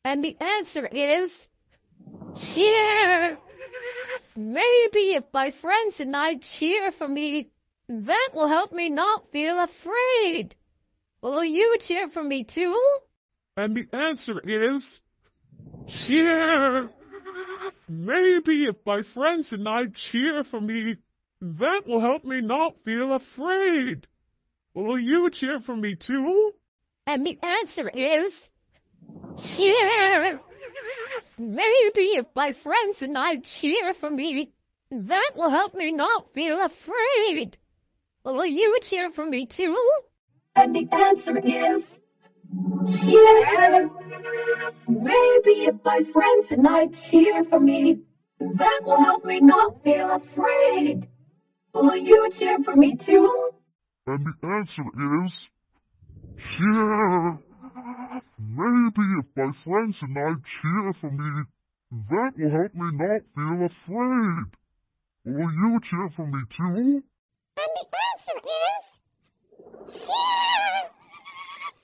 And the answer is cheer. Maybe if my friends and I cheer for me, that will help me not feel afraid. Will you cheer for me too? And the answer is cheer. Maybe if my friends and I cheer for me, that will help me not feel afraid. Will you cheer for me too? And the answer is cheer. Maybe if my friends and I cheer for me, that will help me not feel afraid. Will you cheer for me too? And the answer is cheer. Maybe if my friends and I cheer for me, that will help me not feel afraid. Will you cheer for me too? And the answer is cheer. Maybe if my friends and I cheer for me, that will help me not feel afraid. Will you cheer for me too? And the answer is cheer.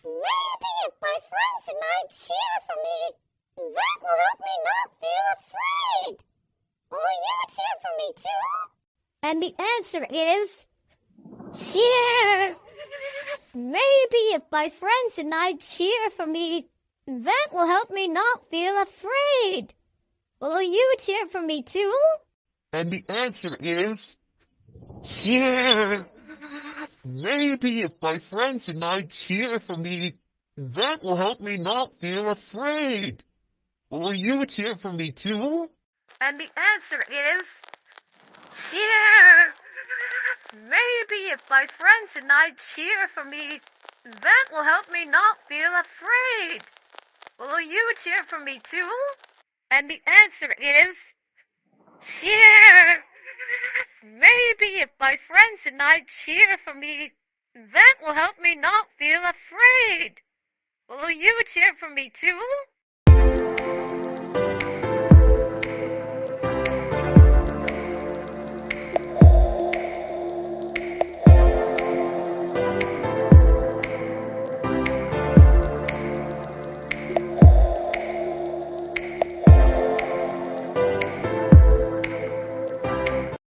Maybe if my friends and I cheer for me, that will help me not feel afraid. Will you cheer for me too? And the answer is cheer. Maybe if my friends and I cheer for me, that will help me not feel afraid. Will you cheer for me too? And the answer is cheer. Maybe if my friends and I cheer for me, that will help me not feel afraid. Will you cheer for me too? And the answer is cheer. Maybe if my friends and I cheer for me, that will help me not feel afraid. Will you cheer for me too? And the answer is cheer. Maybe if my friends and I cheer for me, that will help me not feel afraid. Will you cheer for me too?